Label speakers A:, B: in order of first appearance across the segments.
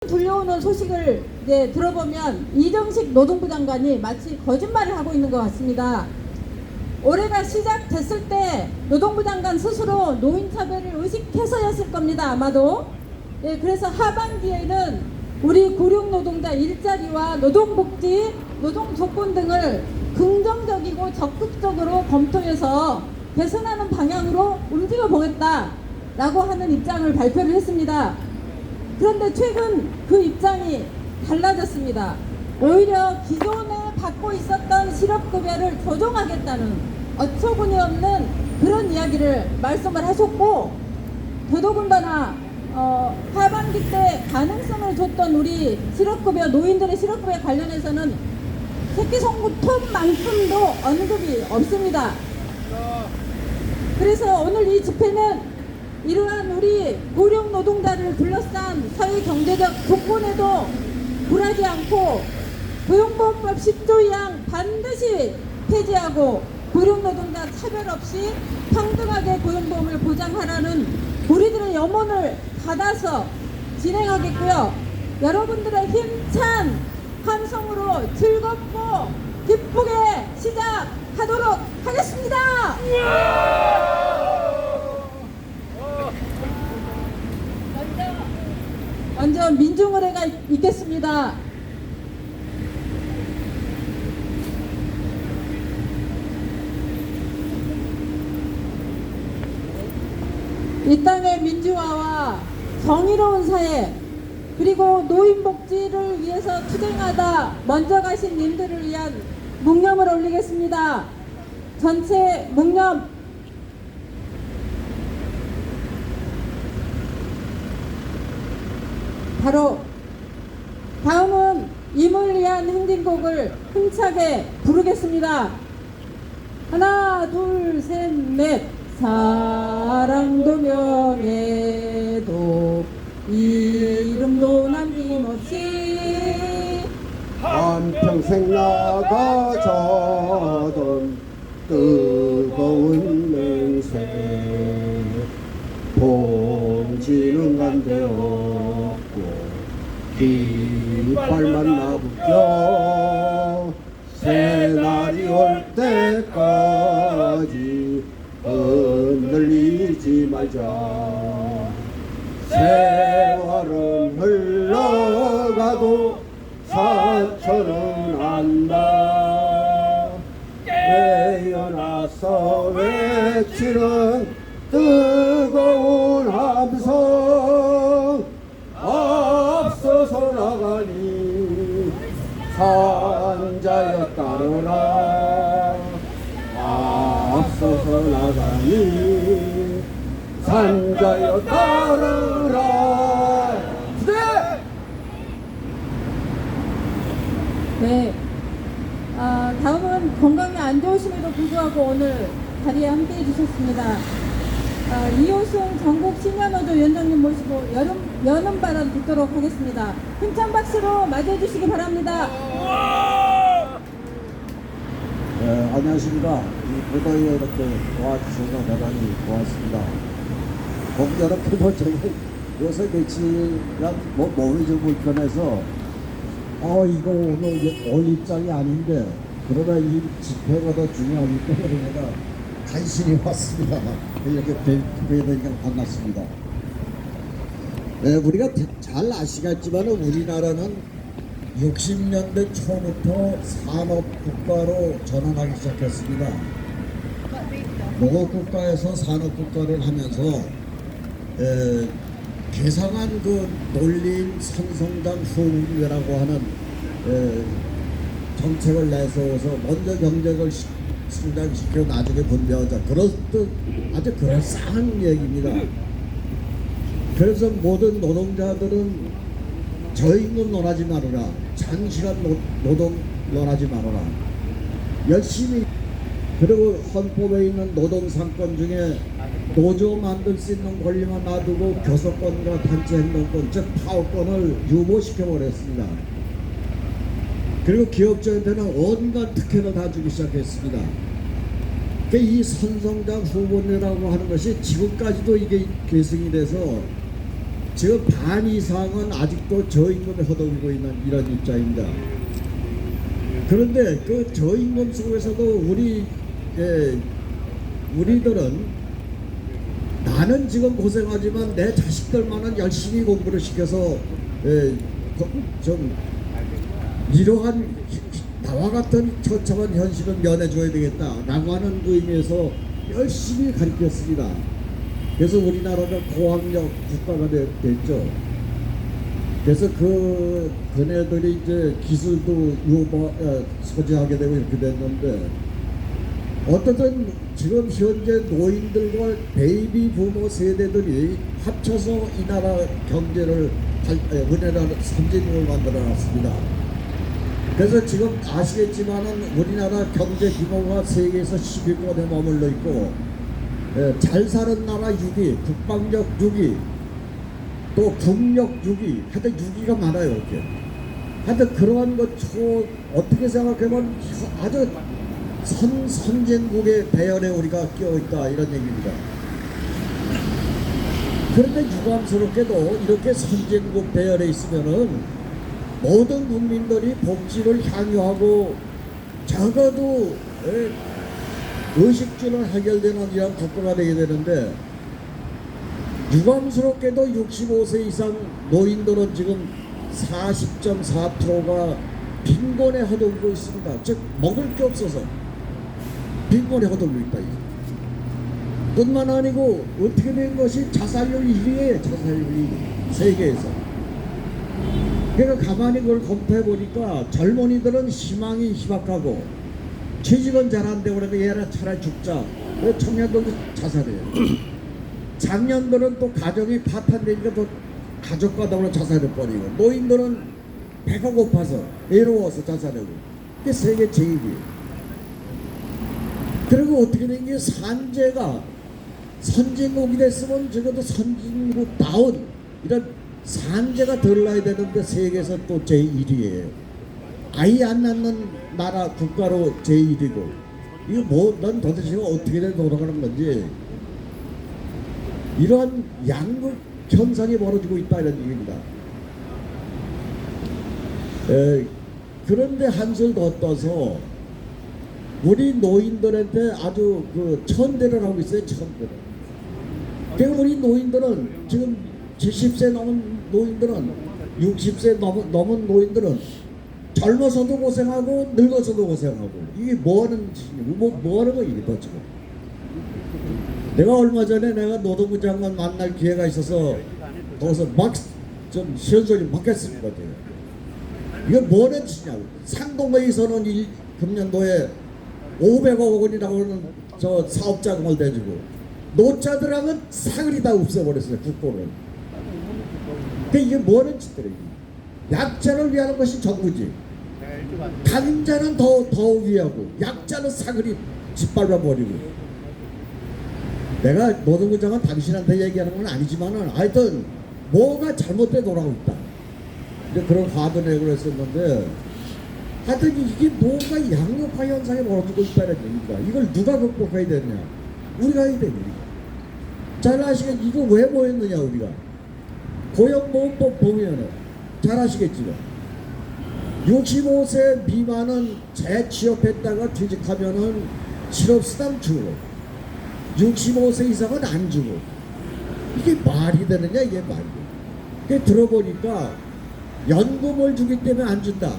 A: 들려오는 소식을 들어보면 이정식 노동부 장관이 마치 거짓말을 하고 있는 것 같습니다. 올해가 시작됐을 때 노동부 장관 스스로 노인차별을 의식해서였을 겁니다. 아마도. 그래서 하반기에는 우리 고령 노동자 일자리와 노동복지, 노동조건 등을 긍정적이고 적극적으로 검토해서 개선하는 방향으로 움직여 보겠다라고 하는 입장을 발표를 했습니다. 그런데 최근 그 입장이 달라졌습니다. 오히려 기존에 받고 있었던 실업급여를 조정하겠다는 어처구니 없는 그런 이야기를 말씀을 하셨고, 더더군다나 하반기 때 가능성을 줬던 우리 실업급여, 노인들의 실업급여 관련해서는 새끼손톱만큼도 언급이 없습니다. 그래서 오늘 이 집회는 이러한 우리 고령 노동자를 둘러싼 사회 경제적 조건에도 굴하지 않고 고용보험법 10조 2항 반드시 폐지하고 고령 노동자 차별 없이 평등하게 고용보험을 보장하라는 우리들의 염원을 받아서 진행하겠고요. 여러분들의 힘찬 함성으로 즐겁고 기쁘게 시작하도록 하겠습니다. 먼저 민중의례가 있겠습니다. 이 땅의 민주화와 정의로운 사회, 그리고 노인복지를 위해서 투쟁하다 먼저 가신 님들을 위한 묵념을 올리겠습니다. 전체 묵념. 바로 다음은 임을 위한 행진곡을 힘차게 부르겠습니다. 하나, 둘, 셋, 넷. 사랑도 명예도 이름도 남김없이
B: 한평생 나가자던 뜨거운 맹세 봉지는 간대없고 깃발만 나붙여 새날이 올 때까지 흔들리지 말자. 세월은 흘러가도 상처는 안다. 깨어나서 외치는 뜨거운 함성 앞서서 나가니 산자여 따르라. 앞서서 나가니 산자여 따르라.
A: 네. 다음은 건강이 안 좋으심에도 불구하고 오늘 자리에 함께 해주셨습니다. 이호승 전국 시년노조 위원장님 모시고 여름 발언 듣도록 하겠습니다. 힘찬 박수로 맞이해 주시기 바랍니다.
B: 안녕하십니까. 이 무더위에 이렇게 도와주셔서 대단히 고맙습니다. 이렇게 저는 요새 며칠간 몸이 좀 불편해서 이거 오늘 올 입장이 아닌데, 그러나 이 집회가 더 중요하기 때문에 내가 간신히 왔습니다. 이렇게 뵙게 되니까 반갑습니다. 우리가 잘 아시겠지만 우리나라는 60년대 초부터 산업국가로 전환하기 시작했습니다. 농업국가에서 산업국가를 하면서 개성한 그 논린 선성장 후분배라고 하는 정책을 내세워서 먼저 경제를 성장시켜 나중에 분배하자, 그렇듯 아주 그럴싸한 얘기입니다. 그래서 모든 노동자들은 저임금 논하지 말아라, 장시간 노동 논하지 말아라, 열심히. 그리고 헌법에 있는 노동상권 중에 노조 만들 수 있는 권리만 놔두고 교섭권과 단체행동권, 즉 파업권을 유보시켜버렸습니다. 그리고 기업자한테는 온갖 특혜를 다 주기 시작했습니다. 그러니까 이 선성장 후분이라고 하는 것이 지금까지도 이게 계승이 돼서 지금 반 이상은 아직도 저임금에 허덕이고 있는 이런 입장입니다. 그런데 그 저임금 속에서도 우리들은 나는 지금 고생하지만 내 자식들만은 열심히 공부를 시켜서 좀 이러한 나와 같은 처참한 현실은 면해줘야 되겠다라고 하는 의미에서 열심히 가르쳤습니다. 그래서 우리나라가 고학력 국가가 됐죠. 그래서 그네들이 이제 기술도 소지하게 되고 이렇게 됐는데, 어떻든 지금 현재 노인들과 베이비 부모 세대들이 합쳐서 이 나라 경제를 우리나라 선진국을 만들어 놨습니다. 그래서 지금 아시겠지만은 우리나라 경제 규모가 세계에서 10위권에 머물러 있고, 잘 사는 나라 6위, 국방력 6위, 또 국력 6위, 하여튼 6위가 많아요. 이렇게. 하여튼 그러한 것 어떻게 생각하면 아주 선진국의 배열에 우리가 끼어있다 이런 얘기입니다. 그런데 유감스럽게도 이렇게 선진국 배열에 있으면은 모든 국민들이 복지를 향유하고 적어도 의식주는 해결되는 이런 국가가 되게 되는데, 유감스럽게도 65세 이상 노인들은 지금 40.4%가 빈곤에 허덕이고 있습니다. 즉 먹을 게 없어서 빈곤에 허덕이고 있다. 뿐만 아니고 어떻게 된 것이 자살률 1위예요. 자살률 1위 세계에서. 그러니까 가만히 그걸 검토해 보니까 젊은이들은 희망이 희박하고 취직은 잘 안 되고 그래도 얘라 차라리 죽자. 청년들도 자살해요. 장년들은 또 가정이 파탄되니까 또 가족과도 자살해버리고, 노인들은 배가 고파서 외로워서 자살하고. 이게 세계 제일이에요. 그리고 어떻게 된 게 산재가 선진국이 됐으면 적어도 선진국다운 이런 산재가 덜 나야 되는데 세계에서 또 제1위예요. 아이 안 낳는 나라 국가로 제1위고. 이거 넌 도대체 어떻게 돌아가는 건지. 이러한 양극 현상이 벌어지고 있다 이런 얘기입니다. 그런데 한술 더 떠서 우리 노인들한테 아주 천대를 하고 있어요. 천대를. 그러니까 우리 노인들은 지금 70세 넘은 노인들은 60세 넘은 노인들은 젊어서도 고생하고 늙어서도 고생하고, 이게 뭐하는 짓이냐, 뭐하는 거 이게 도대체. 내가 얼마 전에 내가 노동부 장관 만날 기회가 있어서 거기서 막 좀 시원소리 막 했습니다. 이게 뭐는 짓이냐고. 상동회의소는 금년도에 500억 원이라고 하는 저 사업자금을 대주고, 노자들하고는 사글이 다 없애버렸어요. 국고를. 그러니까 이게 뭐는 짓들이에요. 약자를 위하는 것이 정부지. 강자는 더 위하고 약자는 사글이 짓밟아버리고. 내가 노동부 장관 당신한테 얘기하는 건 아니지만은 하여튼 뭐가 잘못돼 돌아가고 있다. 이제 그런 화도 내고 그랬었는데, 하여튼 이게 뭔가 양극화 현상이 벌어지고 있다는 얘기입니다. 이걸 누가 극복해야 되느냐? 우리가 해야 됩니다. 잘 아시겠지? 이거 왜 모였느냐 우리가? 고용보험법 보면은 잘 아시겠지만 65세 미만은 재취업했다가 퇴직하면은 실업수당 주고, 65세 이상은 안 주고. 이게 말이 되느냐? 이게 말이 돼. 그 들어보니까 연금을 주기 때문에 안 준다.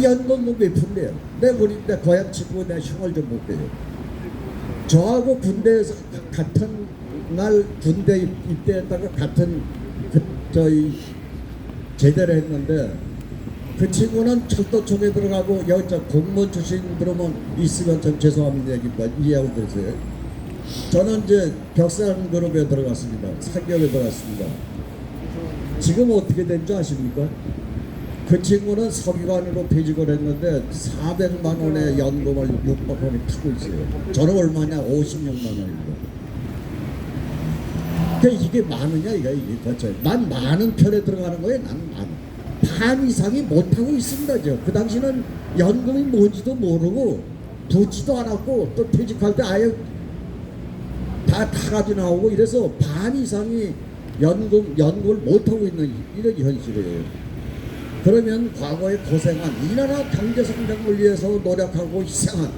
B: 연금은 몇 푼데요? 내 고향 친구 내 흉을 좀 볼게요. 저하고 군대에서 같은 날 군대 입대했다가 같은 저희 제대를 했는데, 그 친구는 철도청에 들어가고 여자 공무원 출신 들어오면 있으면 좀 죄송합니다 얘기입니다. 이해하고 계세요. 저는 이제 벽산 그룹에 들어갔습니다. 상경에 들어갔습니다. 지금 어떻게 된 줄 아십니까? 그 친구는 서기관으로 퇴직을 했는데 400만 원의 연금을 600만 원에 타고 있어요. 저는 얼마냐? 56만 원입니다. 그러니까 이게 많으냐 이게 도대체. 난 많은 편에 들어가는 거예요. 난 반 이상이 못하고 있습니다. 그 당시는 연금이 뭔지도 모르고 붙지도 않았고, 또 퇴직할 때 아예 다 타가지고 나오고 이래서 반 이상이 연구를 못하고 있는 이런 현실이에요. 그러면 과거에 고생한 이 나라 경제성장을 위해서 노력하고 희생한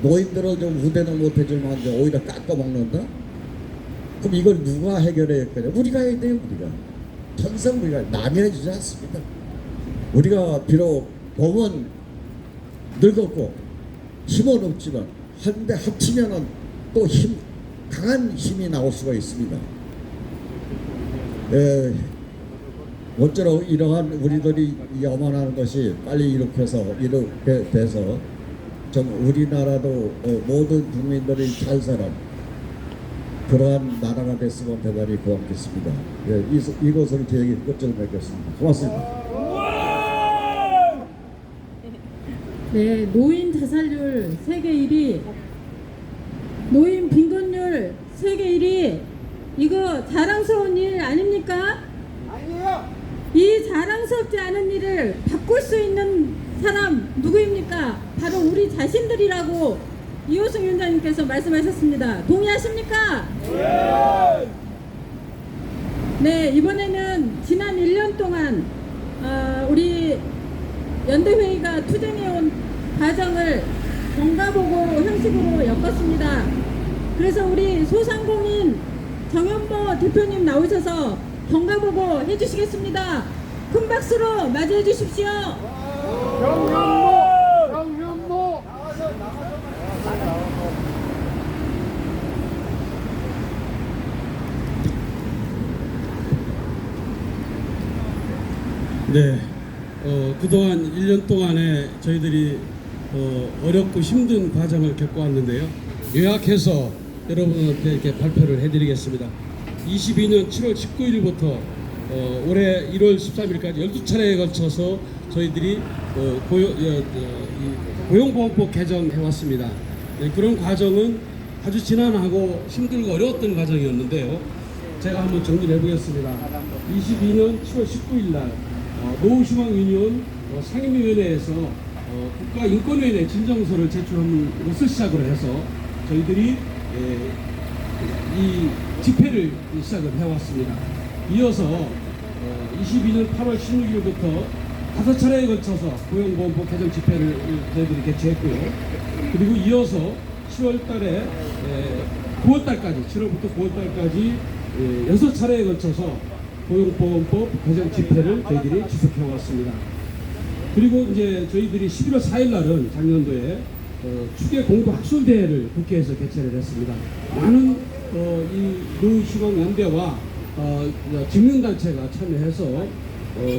B: 노인들을 좀 우대는 못해주면 오히려 깎아먹는다? 그럼 이걸 누가 해결해야 거냐? 우리가 해야 돼요. 우리가 천성 우리가 남이 해주지 않습니다. 우리가 비록 몸은 늙었고 힘은 없지만 한데 합치면은 또 강한 힘이 나올 수가 있습니다. 모쪼록 이러한 우리들이 염원하는 것이 빨리 이렇게 돼서 좀 우리나라도 모든 국민들이 잘 사는 그러한 나라가 됐으면 대단히 고맙겠습니다. 이것으로 제 얘기 끝을 맺겠습니다. 고맙습니다.
A: 네, 노인 자살률 세계 1위, 노인 빈곤율 세계 1위, 이거 자랑스러운 일 아닙니까?
C: 아니에요.
A: 이 자랑스럽지 않은 일을 바꿀 수 있는 사람 누구입니까? 바로 우리 자신들이라고 이호승 위원장님께서 말씀하셨습니다. 동의하십니까? 네, 이번에는 지난 1년 동안 우리 연대회의가 투쟁해온 과정을 경과보고 형식으로 엮었습니다. 그래서 우리 소상공인 정현보 대표님 나오셔서 경과보고 해주시겠습니다. 큰 박수로 맞이해 주십시오.
C: 경현모.
D: 네, 그동안 1년 동안에 저희들이 어렵고 힘든 과정을 겪어왔는데요. 요약해서 여러분한테 이렇게 발표를 해드리겠습니다. 22년 7월 19일부터 올해 1월 13일까지 12차례에 걸쳐서 저희들이 고용보험법 개정해왔습니다. 네, 그런 과정은 아주 지난하고 힘들고 어려웠던 과정이었는데요. 제가 한번 정리를 해보겠습니다. 22년 7월 19일 날 노후휴먼유니온 상임위원회에서 국가인권위원회 진정서를 제출한 것을 시작으로 해서 저희들이 이 집회를 시작을 해왔습니다. 이어서 22년 8월 16일부터 5차례에 걸쳐서 고용보험법 개정 집회를 저희들이 개최했고요. 그리고 이어서 7월 달에 9월 달까지 7월부터 9월 달까지 6차례에 걸쳐서 고용보험법 개정 집회를 저희들이 지속해 왔습니다. 그리고 이제 저희들이 11월 4일 날은 작년도에 추계 공부 학술 대회를 국회에서 개최를 했습니다. 많은 이 노후휴먼연대와 직능단체가 참여해서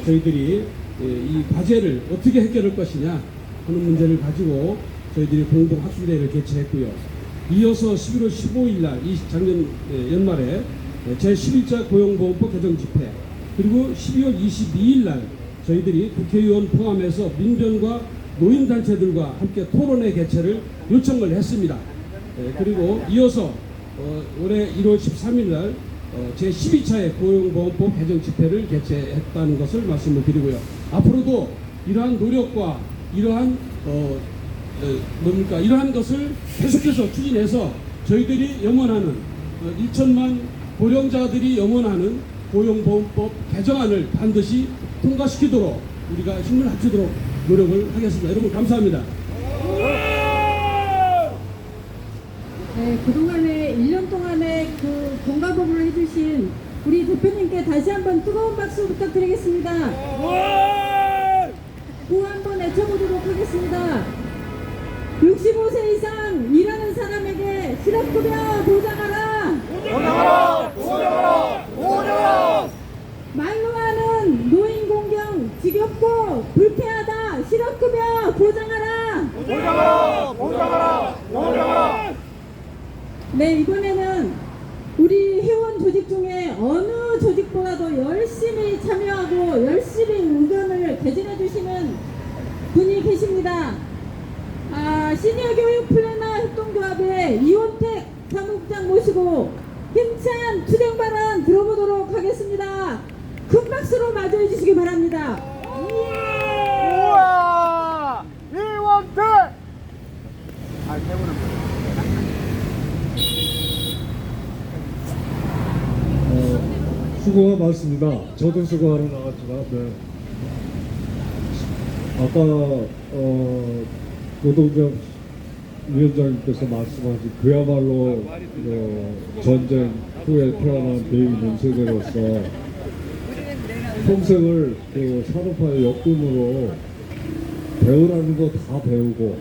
D: 저희들이 이 과제를 어떻게 해결할 것이냐 하는 문제를 가지고 저희들이 공동 학술 대회를 개최했고요. 이어서 11월 15일 날 이 작년 연말에 제11차 고용보험법 개정 집회, 그리고 12월 22일 날 저희들이 국회의원 포함해서 민변과 노인단체들과 함께 토론회 개최를 요청을 했습니다. 그리고 이어서 올해 1월 13일 날 제12차의 고용보험법 개정 집회를 개최했다는 것을 말씀을 드리고요. 앞으로도 이러한 노력과 이러한 이러한 것을 계속해서 추진해서 저희들이 염원하는 1천만 고령자들이 염원하는 고용보험법 개정안을 반드시 통과시키도록 우리가 힘을 합치도록 노력을 하겠습니다. 여러분 감사합니다.
A: 네, 그동안에 1년 동안에 그 경과보고를 해주신 우리 대표님께 다시 한번 뜨거운 박수 부탁드리겠습니다. 구 한번 외쳐보도록 하겠습니다. 65세 이상 일하는 사람에게 실업급여 보장하라. 보장하라. 말로 하는 노인 공경 지겹고 불쾌하다. 실업급여 보장하라. 보장하라. 네, 이번에는 우리 회원 조직 중에 어느 조직보다도 열심히 참여하고 열심히 의견을 개진해 주시는 분이 계십니다. 시니어 교육 플래너 협동조합의 이원택 사무국장 모시고 힘찬 투쟁 발언 들어보도록 하겠습니다. 큰 박수로 맞이해 주시기 바랍니다.
C: 우와! 이원택!
E: 수고가 많습니다. 저도 수고하러 나왔지만, 네. 아까 노동자 위원장님께서 말씀하신 그야말로 전쟁 후에 태어난 대의민 세대로서 평생을 그 산업화의 역군으로 배우라는 거 다 배우고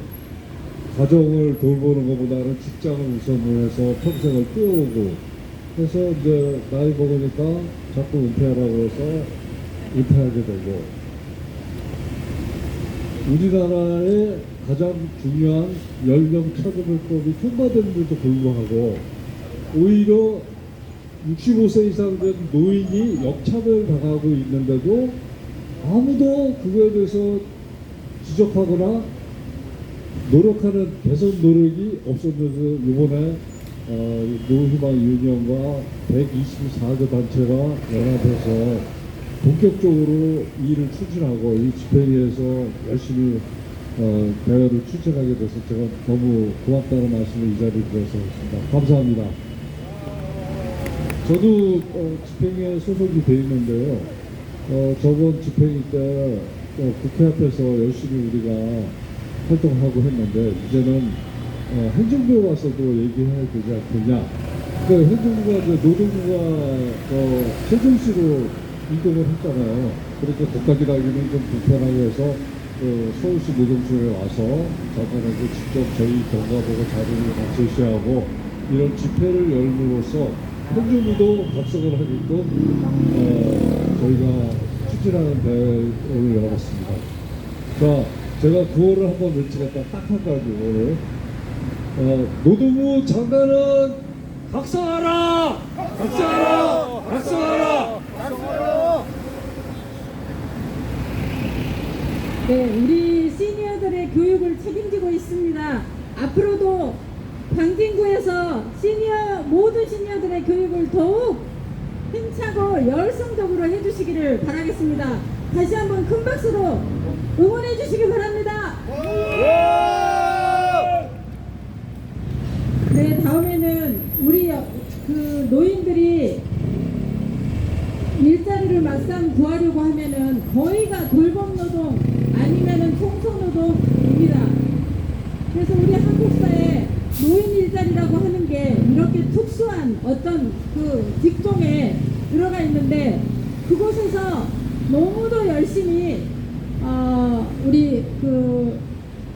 E: 가정을 돌보는 것보다는 직장을 우선으로 해서 평생을 뛰어오고 그래서 이제 나이 먹으니까 자꾸 은퇴하라고 해서 은퇴하게 되고 우리나라의 가장 중요한 연령 차급을법이 통과된데도 불구하고 오히려 65세 이상 된 노인이 역차별 당하고 있는데도 아무도 그거에 대해서 지적하거나 노력하는 개선 노력이 없었는데 이번에 노희망 유니언과 124개 단체가 연합해서 본격적으로 일을 추진하고 이 집회에서 열심히 대회를 추진하게 돼서 제가 너무 고맙다는 말씀을 이 자리에 드려서 했습니다. 감사합니다. 저도 집행에 소속이 돼 있는데요. 저번 집행 때 국회 앞에서 열심히 우리가 활동하고 했는데 이제는 행정부에 와서도 얘기해야 되지 않겠냐. 그러니까 행정부가 이제 노동부가 세종시로 이동을 했잖아요. 그렇게 거기까지 가기는 좀 불편하고 해서 서울시 노동청에 와서 잠깐에서 직접 저희 경과 보고 자료를 다 제시하고 이런 집회를 열므로써 행정부도 답석을 하게끔 저희가 추진하는 대회를 열어봤습니다. 자, 제가 구호를 한번 외치겠다. 딱 한 가지 오늘 노동부 장관은 각성하라! 각성하라! 각성하라!
A: 네, 우리 시니어들의 교육을 책임지고 있습니다. 앞으로도 광진구에서 모든 시니어들의 교육을 더욱 힘차고 열성적으로 해주시기를 바라겠습니다. 다시 한번 큰 박수로 응원해 주시기 바랍니다. 네, 다음에는 우리 그 노인들이 일자리를 막상 구하려고 하면은 거의가 돌봄 노동 아니면은 청소 노동입니다. 그래서 우리 한국 사회 노인 일자리라고 하는 게 이렇게 특수한 어떤 그 직종에 들어가 있는데 그곳에서 너무도 열심히 우리 그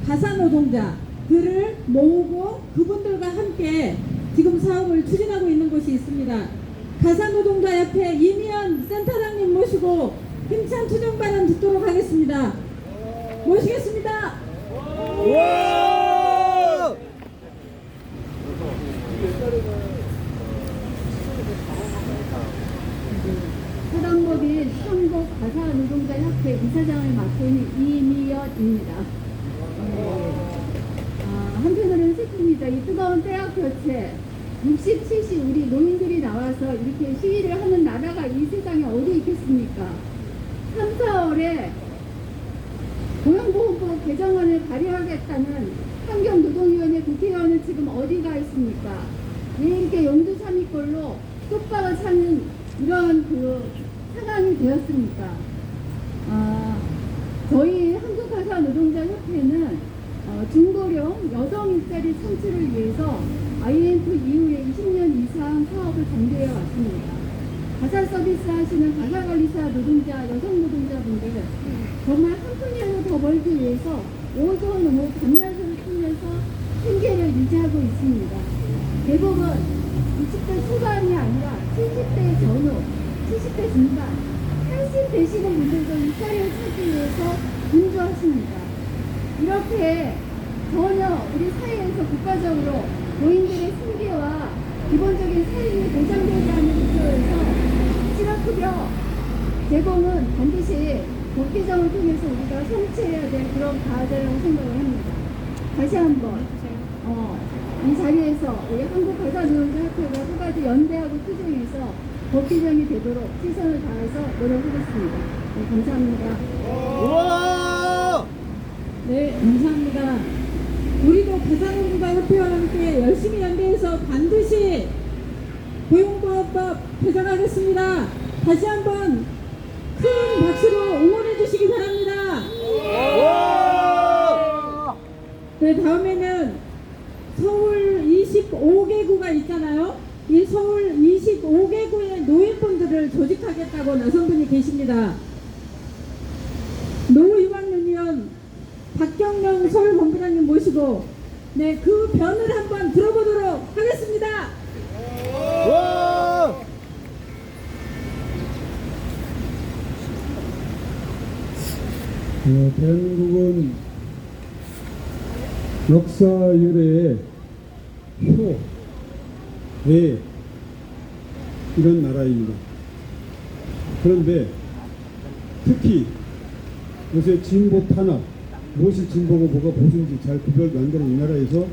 A: 가사 노동자들을 모으고 그분들과 함께 지금 사업을 추진하고 있는 곳이 있습니다. 가사노동자협회 이미연 센터장님 모시고 힘찬 투정 발언 듣도록 하겠습니다. 모시겠습니다.
F: 사단법인 수성국 가사노동자협회 이사장을 맡고 있는 이미연입니다. 한편으로는 슬픕니다. 이 뜨거운 때학 교체 60, 70 우리 노인들이 나와서 이렇게 시위를 하는 나라가 이 세상에 어디 있겠습니까? 3, 4월에 고용보호법 개정안을 발의하겠다는 환경노동위원회 국회의원은 지금 어디가 있습니까? 왜 이렇게 용두삼이꼴로 똑바로 찾는 이런 그 상황이 되었습니까? 저희 한국가사노동자협회는 중고령 여성 일자리 창출을 위해서 IMF 이후에 20년 이상 사업을 전개해 왔습니다. 가사 서비스 하시는 가사관리사 노동자, 여성 노동자분들 정말 한 푼이라도 더 벌기 위해서 오조 넘어 밤낮을 통해서 생계를 유지하고 있습니다. 대부분 60대 초반이 아니라 70대 전후, 70대 중반, 80 되시는 분들도 일자리를 찾기 위해서 분주하십니다. 이렇게 전혀 우리 사회에서 국가적으로 노인들의 생계와 기본적인 삶이 보장되지 않는 구조에서 실업급여 제공은 반드시 법 개정을 통해서 우리가 성취해야 될 그런 과제라고 생각을 합니다. 다시 한번 이 자리에서 우리 한국가사노동자협회가 끝까지 연대하고 투쟁해서 법 개정이 되도록 최선을 다해서 노력하겠습니다. 네, 감사합니다.
A: 네, 감사합니다. 우리도 가사노동자협회와 함께 열심히 연대해서 반드시 고용보호법 개정하겠습니다. 다시 한번 큰 박수로 응원해 주시기 바랍니다. 네, 다음에는 서울 25개구가 있잖아요. 이 서울 25개구의 노인분들을 조직하겠다고 나선 분이 계십니다. 노희왕윤위원 박경명 서울본부장님 모시고 그 변을 한번 들어보도록 하겠습니다.
E: 대한민국은 역사 유래의 이런 나라입니다. 그런데 특히 요새 진보 탄압, 무엇이 진보고 뭐가 보수인지 잘 구별 안 되는 이 나라에서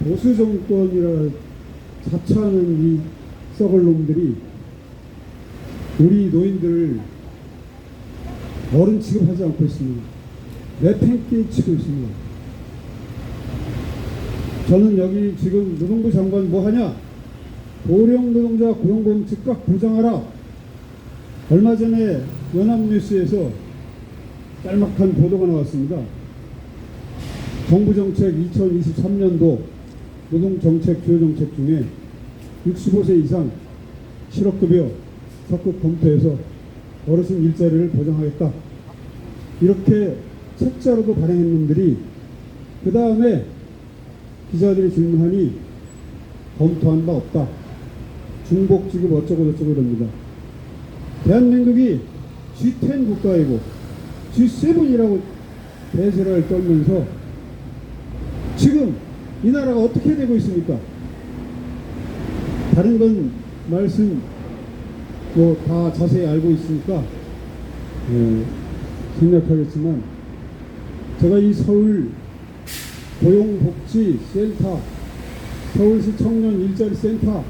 E: 보수 정권이라 자처하는 이 썩을 놈들이 우리 노인들을 어른 취급하지 않고 있습니다. 내팽개 치고 있습니다. 저는 여기 지금 노동부 장관 뭐 하냐? 고령 노동자 고용보험 즉각 보장하라. 얼마 전에 연합뉴스에서 짤막한 보도가 나왔습니다. 정부정책 2023년도 노동정책 주요 정책 중에 65세 이상 실업급여 적극 검토해서 어르신 일자리를 보장하겠다. 이렇게 책자로도 발행했는들이 그 다음에 기자들이 질문하니 검토한 바 없다. 중복지급 어쩌고 저쩌고 그럽니다. 대한민국이 G10 국가이고 G7이라고 대세를 떨면서 지금 이 나라가 어떻게 되고 있습니까? 다른 건 말씀 뭐 다 자세히 알고 있으니까 생략하겠지만 제가 이 서울 고용복지센터, 서울시 청년 일자리 센터,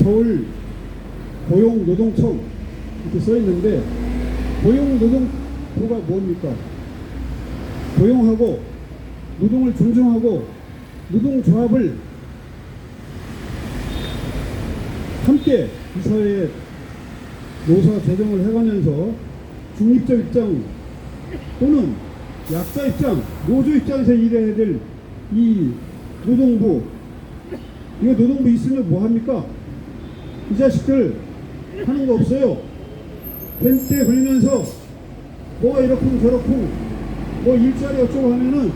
E: 서울 고용노동청 이렇게 써 있는데 고용노동부가 뭡니까? 고용하고 노동을 존중하고 노동조합을 함께 이 사회에 노사 조정을 해가면서 중립적 입장 또는 약자 입장, 노조 입장에서 일해야 될 이 노동부, 이거 노동부 있으면 뭐합니까? 이 자식들 하는 거 없어요. 펜때 걸리면서 뭐가 이렇고 저렇고 뭐 일자리 어쩌고 하면은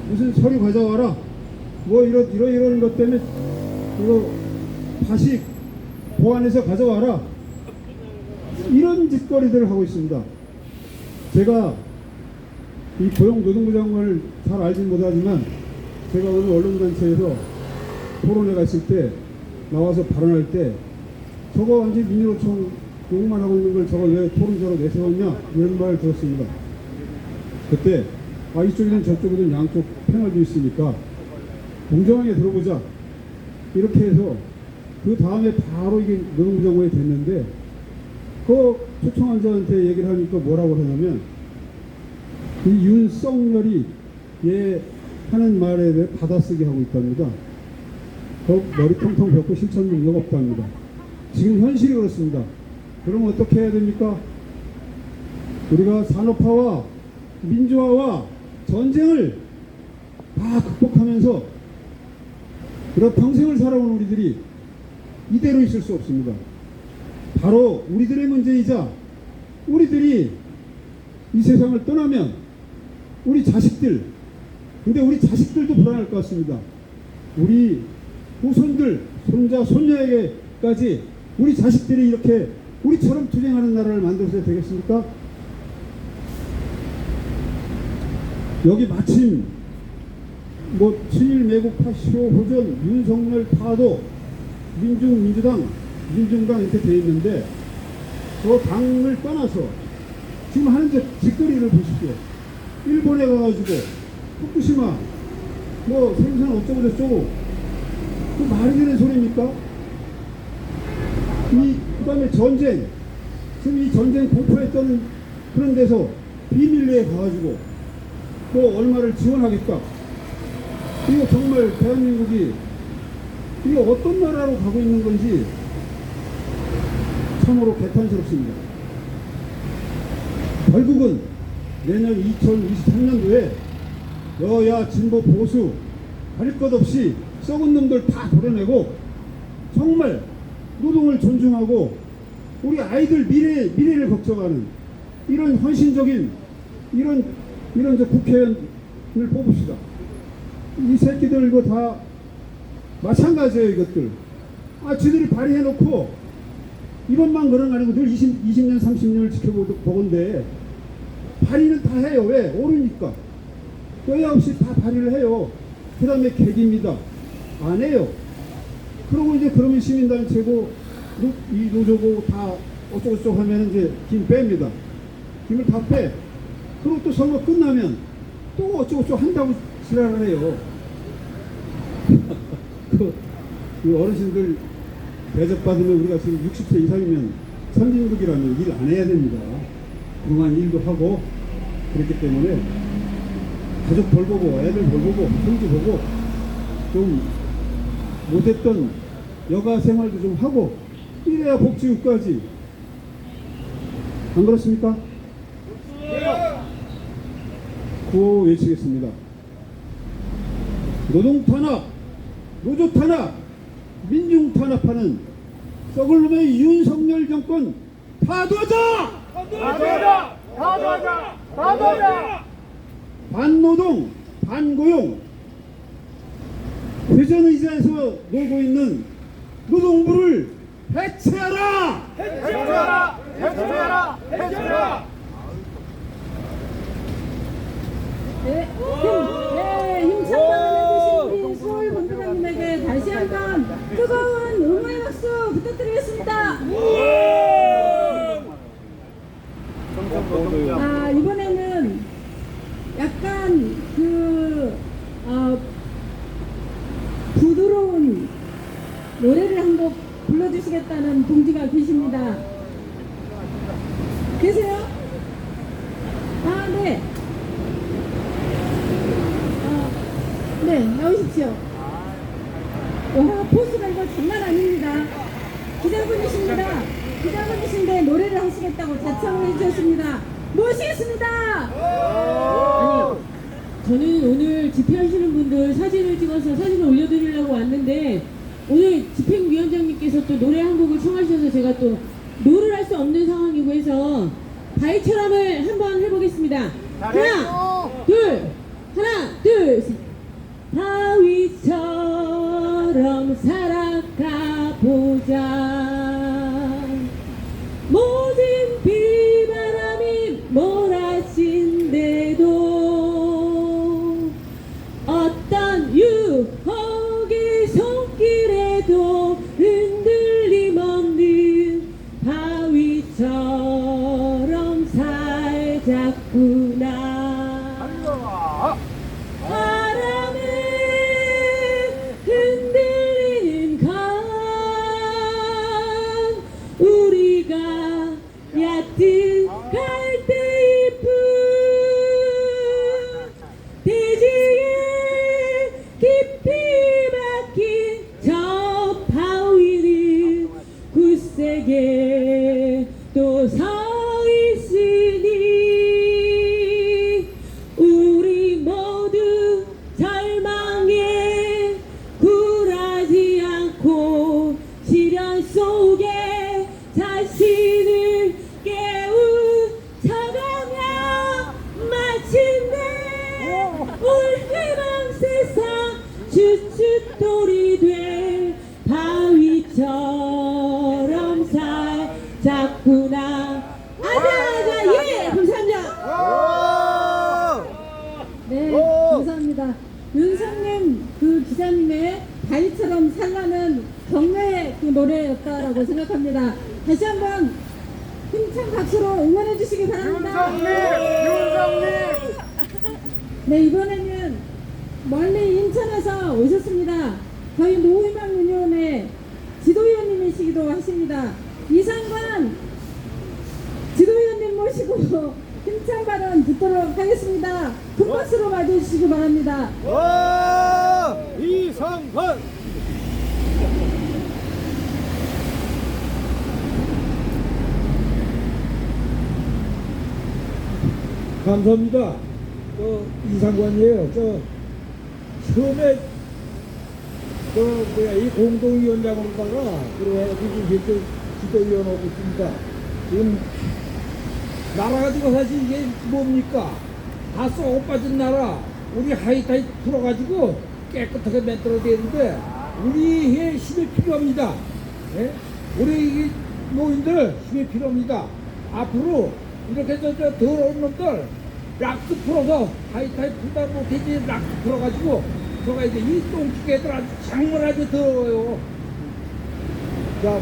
E: 무슨 서류 가져와라 뭐 이런 것 때문에 이거 다시 보완해서 가져와라 이런 짓거리들을 하고 있습니다. 제가 이 고용노동부 장관을 잘 알진 못하지만 제가 어느 언론단체에서 토론회 갔을 때 나와서 발언할 때 저거 완전히 민주노총 욕만 하고 있는 걸 저거 왜 토론자로 내세웠냐 이런 말을 들었습니다. 그때 이쪽이든 저쪽이든 양쪽 패널도 있으니까 공정하게 들어보자 이렇게 해서 그 다음에 바로 이게 노동부 장관이 됐는데 그 초청한 자한테 얘기를 하니까 뭐라고 하냐면 이 윤석열이 얘 하는 말에 대해 받아쓰기 하고 있답니다. 머리 텅텅 벽고 실천 능력 없답니다. 지금 현실이 그렇습니다. 그럼 어떻게 해야 됩니까? 우리가 산업화와 민주화와 전쟁을 다 극복하면서 그런 평생을 살아온 우리들이 이대로 있을 수 없습니다. 바로 우리들의 문제이자 우리들이 이 세상을 떠나면 우리 자식들, 근데 우리 자식들도 불안할 것 같습니다. 우리 후손들, 손자, 손녀에게까지 우리 자식들이 이렇게 우리처럼 투쟁하는 나라를 만들어야 되겠습니까? 여기 마침 뭐 친일 매국 파쇼 호전 윤석열 파도 민중당 이렇게 돼 있는데 저 당을 떠나서 지금 하는 짓거리를 보십시오. 일본에 가가지고 후쿠시마 뭐 생산 어쩌고 저쩌고 그 말이 되는 소리입니까? 그 다음에 전쟁 지금 이 전쟁 공포에 떠는 그런 데서 비밀리에 가가지고 뭐 얼마를 지원하겠다. 이거 정말 대한민국이 이게 어떤 나라로 가고 있는 건지
G: 참으로 개탄스럽습니다. 결국은 내년 2023년도에 여야 진보 보수 가릴 것 없이 썩은 놈들 다 도려내고 정말 노동을 존중하고 우리 아이들 미래를 걱정하는 이런 헌신적인 이런 저 국회의원을 뽑읍시다. 이 새끼들 이거 다 마찬가지예요. 이것들 지들이 발의해놓고 이번만 그런 거 아니고 늘 20년 30년을 지켜보건데 발의는 다 해요. 왜? 오르니까 여야 없이 다 발의를 해요. 그 다음에 계기입니다. 안 해요. 그러고 이제 그러면 시민단체고 이 노조고 다 어쩌고저쩌고 하면 이제 김 뺍니다. 김을 다 빼. 그리고 또 선거 끝나면 또 어쩌고저쩌고 한다고 지랄을 해요. 그 어르신들 대접받으면 우리가 지금 60세 이상이면 선진국이라면 일 안 해야 됩니다. 그동안 일도 하고 그렇기 때문에 가족 돌보고 애들 돌보고 손주 보고 좀 못했던 여가 생활도 좀 하고 이래야 복지국가지. 안 그렇습니까? 구호 외치겠습니다. 노동 탄압, 노조 탄압, 민중 탄압하는 썩을 놈의 윤석열 정권 파도하자!
C: 파도하자!
G: 반노동, 반고용, 회전 의자에서 놀고 있는 노동부를 해체하라!
C: 해체하라!
A: 네, 힘찬 발언 해주신 우리 수월 본부장님에게 다시 한번 뜨거운 응원의 박수 부탁드리겠습니다. 이번에는 약간 부드러운 노래를 한 곡 불러주시겠다는 동지가 계십니다. 계세요? 네. 네, 나오십시오. 와, 포스가 이거 장난 아닙니다. 기자분이십니다. 기자분이신데 노래를 하시겠다고 자청을 해주셨습니다. 모시겠습니다.
H: 아니, 저는 오늘 집회하시는 분들 사진을 찍어서 사진을 올려드리려고 왔는데 오늘 집행위원장님께서 또 노래 한 곡을 청하셔서 제가 또 노를 할 수 없는 상황이고 해서 바위처럼을 한번 해보겠습니다. 하나, 둘, 셋. 바위처럼 살아가 보자. 모든 비바람이 몰아친대도 어떤 유혹의 손길에도 흔들림 없는 바위처럼 살자꾸나. 얕은 갈대잎은 대지에 깊이 박힌 저 바위는 굳세게 또 서 있으니 우리 모두 절망에 굴하지 않고 시련 속에 자신을 깨우쳐가며 마침내 울해방 세상 주춧돌이 될 바위처럼 살자꾸나. 아자아자. 예, 감사합니다.
A: 네, 감사합니다. 윤성님 그 기자님의 바위처럼 살라는 경례 그 노래였다라고 생각합니다. 다시 한번 힘찬 박수로 응원해 주시기 바랍니다.
C: 윤성님!
A: 네, 이번에는 멀리 인천에서 오셨습니다. 저희 노희망유니온의 지도위원님이시기도 하십니다. 이상관 지도위원님 모시고 힘찬 발언 듣도록 하겠습니다. 큰 박수로 맞아주시기 바랍니다.
C: 이상관!
E: 감사합니다. 이상관이에요. 처음에 이 공동위원장으로다가 지금 결정 지도위원하고 있습니다. 지금 나라 가지고 사실 이게 뭡니까? 다 썩어 빠진 나라. 우리 하이타이 풀어가지고 깨끗하게 만들어야되는데 우리의 힘이 필요합니다. 예? 우리 노인들 힘이 필요합니다. 앞으로 이렇게 더러운 놈들 락스 풀어서 하이타이 풀다 못하지 락스 풀어가지고 들어가야 돼. 이 똥치개들 아주 정말 아주 더러워요. 자,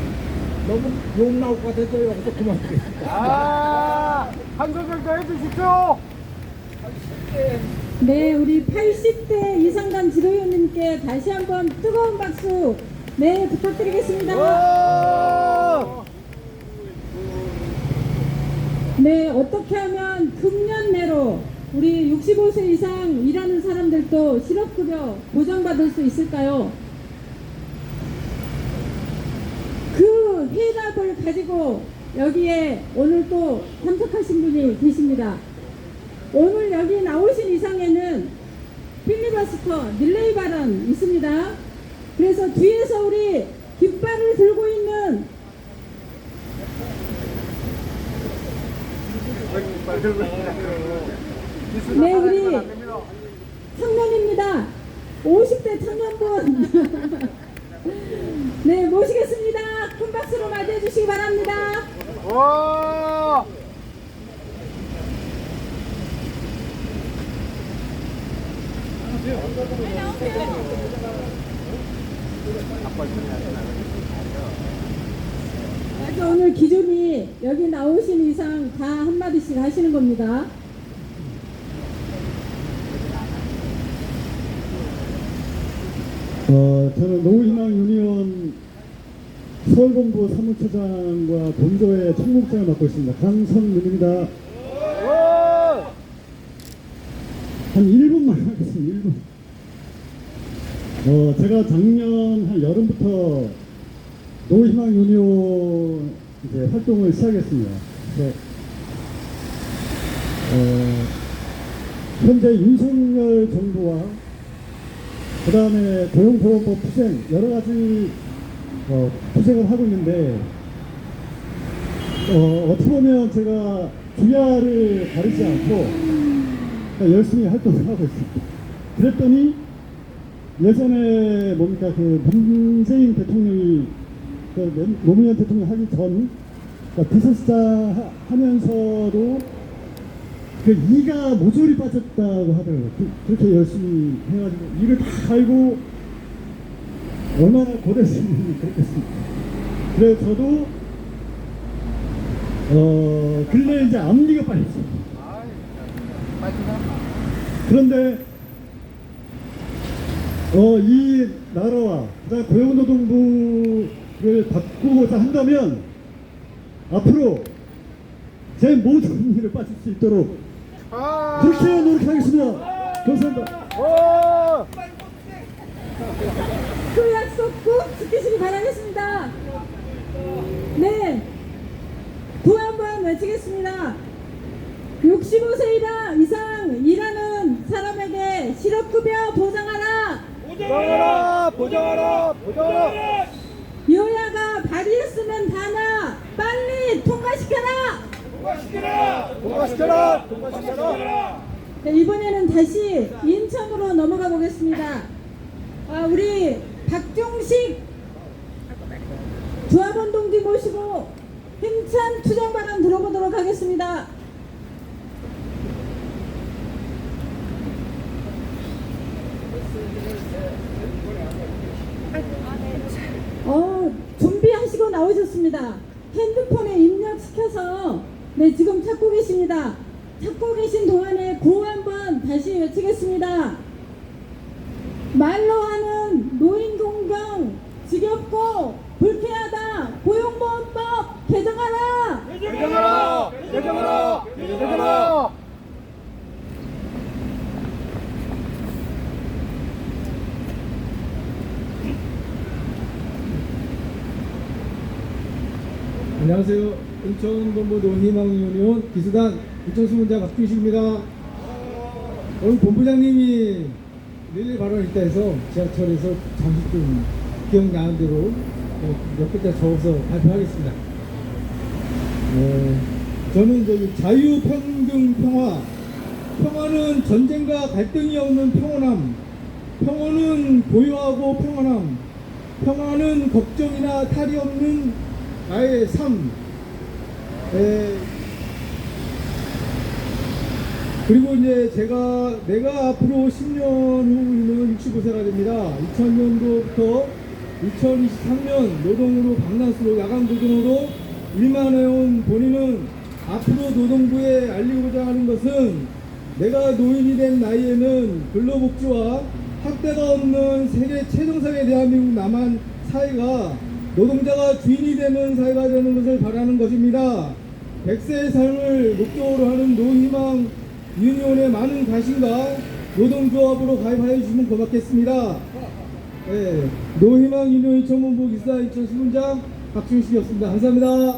E: 너무 욕 나올 것 같아서 여기서 그만두겠습니다.
C: 한소절도 해주십시오.
A: 네, 우리 80대 이상단 지도위원님께 다시 한번 뜨거운 박수 네 부탁드리겠습니다. 네, 어떻게 하면 금년 내로 우리 65세 이상 일하는 사람들도 실업급여 보장받을 수 있을까요? 그 해답을 가지고 여기에 오늘 또 참석하신 분이 계십니다. 오늘 여기 나오신 이상에는 필리버스터 릴레이 발언 있습니다. 그래서 뒤에서 우리 깃발을 들고 있는 네, 우리 청년입니다. 50대 청년분 네, 모시겠습니다. 큰 박수로 맞이해 주시기 바랍니다.
C: 와!
A: 그래서 오늘 기준이 여기 나오신 이상 다 한마디씩 하시는 겁니다.
G: 저는 노후희망 유니온 서울본부 사무처장과 본조의 총무국장을 맡고 있습니다. 강성문입니다. 한 1분만 하겠습니다. 1분. 제가 작년 한 여름부터 노후희망 유니온 이제 활동을 시작했습니다. 그래서 현재 윤석열 정부와 그 다음에 고용보호법 투쟁 여러 가지 투쟁을 하고 있는데 어떻게 보면 제가 주야를 가리지 않고 열심히 활동을 하고 있습니다. 그랬더니 예전에 뭡니까 그 문재인 대통령이 노무현 대통령 하기 전 비서실장 하면서도 그 이가 모조리 빠졌다고 하더라고요. 그렇게 열심히 해가지고 이를 다 갈고 얼마나 고됐으면 그렇겠습니까. 그래서 저도 근래 이제 앞니가 빠졌어요. 그런데 이 나라와 그다음 고용노동부를 바꾸고자 한다면 앞으로 제 모든 일을 빠질 수 있도록 그렇게 노력하겠습니다. 감사합니다.
A: 그 약속 꼭 지키시기 바라겠습니다. 네, 또 한 번 외치겠습니다. 65세 이상 일하는 사람에게 실업급여 보장하라.
C: 보장하라!
A: 여야가 발의했으면 다나 빨리 통과시켜라.
C: 통과시켜라!
A: 네, 이번에는 다시 인천으로 넘어가 보겠습니다. 우리 박종식 조합원 동지 모시고 힘찬 투쟁 발언 들어보도록 하겠습니다. 준비하시고 나오셨습니다. 핸드폰에 입력시켜서 네, 지금 찾고 계십니다. 찾고 계신 동안에 구호 한번 다시 외치겠습니다. 말로 하는 노인공경 지겹고 불쾌하다. 고용보험법 개정하라.
C: 개정하라!
E: 안녕하세요.
I: 인천본부 노희망유니온 기수단 인천수문자 박준식입니다. 오늘 본부장님이 릴레이 발언을 있다 해서 지하철에서 잠시 좀 기억나는 대로 몇 글자 적어서 발표하겠습니다. 저는 저기 자유, 평등, 평화. 평화는 전쟁과 갈등이 없는 평온함. 평화는 고요하고 평안함. 평화는 걱정이나 탈이 없는 나의 삶. 그리고 이제 내가 앞으로 10년 후에는 65세가 됩니다. 2000년도부터 2023년 노동으로 박난수로 야간 노동으로 일만 해온 본인은 앞으로 노동부에 알리고자 하는 것은 내가 노인이 된 나이에는 근로복지와 학대가 없는 세계 최정상의 대한민국 남한 사회가 노동자가 주인이 되는 사회가 되는 것을 바라는 것입니다. 100세의 삶을 목적으로 하는 노희망 유니온의 많은 관심과 노동조합으로 가입하여 주시면 고맙겠습니다. 노희망 유니온 인천본부 기사 인천수문장 박준식이었습니다. 감사합니다.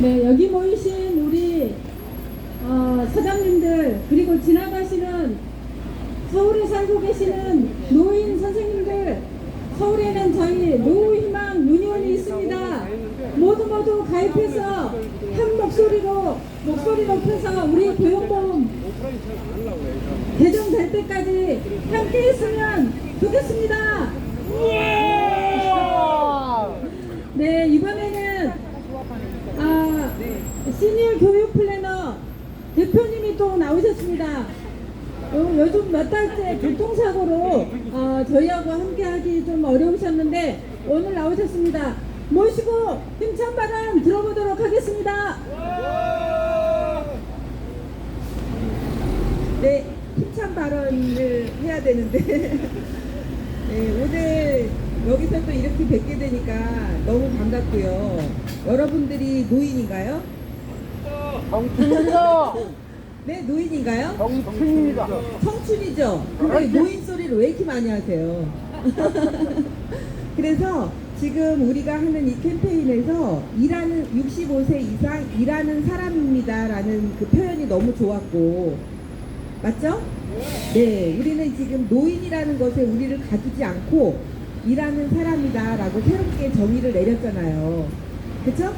A: 네, 여기 모이신 우리 사장님들 그리고 지나가시는 서울에 살고 계시는 노인 선생님들, 서울에는 저희 노희망 유니온이 있습니다. 모두 가입해서 한 목소리 높여서 우리 고용보험 개정될 때까지 함께 했으면 좋겠습니다. 네, 이번에는 시니어 교육 플래너 대표님이 또 나오셨습니다. 요즘 몇 달째 교통사고로 저희하고 함께하기 좀 어려우셨는데 오늘 나오셨습니다. 모시고 힘찬 발언 들어보도록 하겠습니다.
J: 네, 힘찬 발언을 해야 되는데 네, 오늘 여기서 또 이렇게 뵙게 되니까 너무 반갑고요. 여러분들이 노인인가요?
C: 정춘입니다.
J: 네, 노인인가요?
C: 정춘입니다.
J: 청춘이죠? 근데 노인 소리를 왜 이렇게 많이 하세요? 그래서 지금 우리가 하는 이 캠페인에서 65세 이상 일하는 사람입니다 라는 그 표현이 너무 좋았고, 맞죠? 네, 우리는 지금 노인이라는 것에 우리를 가두지 않고 일하는 사람이다 라고 새롭게 정의를 내렸잖아요. 그쵸?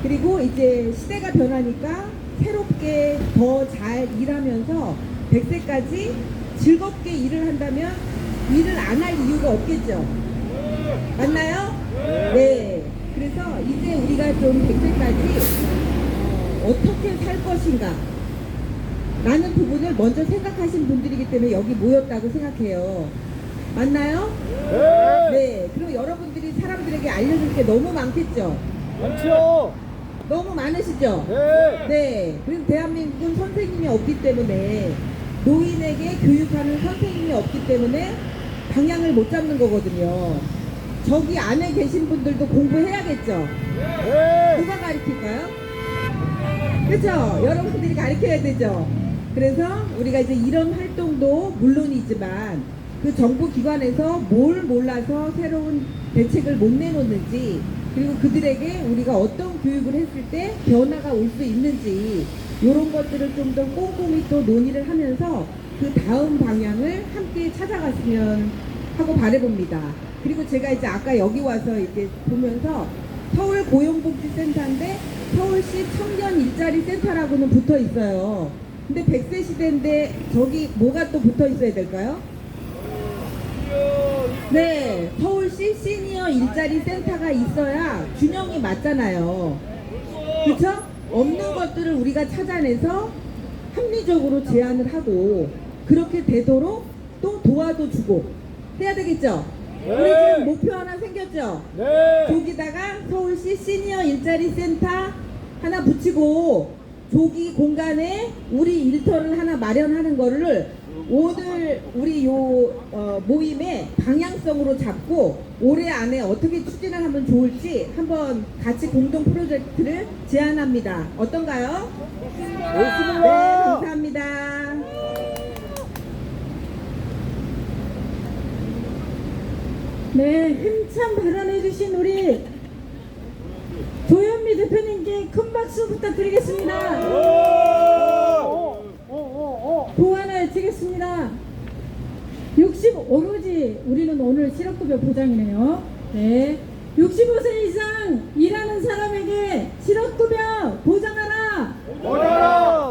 J: 그리고 이제 시대가 변하니까 새롭게 더 잘 일하면서 100세까지 즐겁게 일을 한다면 일을 안 할 이유가 없겠죠. 맞나요? 네. 그래서 이제 우리가 좀 100세까지 어떻게 살 것인가 라는 부분을 먼저 생각하신 분들이기 때문에 여기 모였다고 생각해요. 맞나요? 네. 그리고 여러분들이 사람들에게 알려줄 게 너무 많겠죠?
C: 많지요.
J: 너무 많으시죠?
C: 네.
J: 네. 그래서 대한민국은 선생님이 없기 때문에, 노인에게 교육하는 선생님이 없기 때문에 방향을 못 잡는 거거든요. 저기 안에 계신 분들도 공부해야겠죠?
C: 네.
J: 누가 가르칠까요? 그죠? 여러분들이 가르쳐야 되죠? 그래서 우리가 이제 이런 활동도 물론이지만 그 정부 기관에서 뭘 몰라서 새로운 대책을 못 내놓는지, 그리고 그들에게 우리가 어떤 교육을 했을 때 변화가 올 수 있는지, 이런 것들을 좀 더 꼼꼼히 또 논의를 하면서 그 다음 방향을 함께 찾아갔으면 하고 바라봅니다. 그리고 제가 이제 아까 여기 와서 이렇게 보면서 서울 고용복지센터인데 서울시 청년 일자리 센터라고는 붙어 있어요. 근데 100세 시대인데 저기 뭐가 또 붙어 있어야 될까요? 네, 서울시 시니어 일자리 센터가 있어야 균형이 맞잖아요. 그렇죠? 없는 것들을 우리가 찾아내서 합리적으로 제안을 하고 그렇게 되도록 또 도와도 주고 해야 되겠죠?
C: 네.
J: 우리 지금 목표 하나 생겼죠?
C: 네.
J: 저기다가 서울시 시니어 일자리 센터 하나 붙이고 조기 공간에 우리 일터를 하나 마련하는 거를 오늘 우리 모임의 방향성으로 잡고 올해 안에 어떻게 추진을 하면 좋을지 한번 같이 공동 프로젝트를 제안합니다. 어떤가요? 네, 감사합니다.
A: 네, 힘찬 발언해주신 우리 조현미 대표님께 큰 박수 부탁드리겠습니다. 보완을 외치겠습니다. 60 오로지 우리는 오늘 실업급여 보장이네요. 네, 65세 이상 일하는 사람에게 실업급여 보장하라.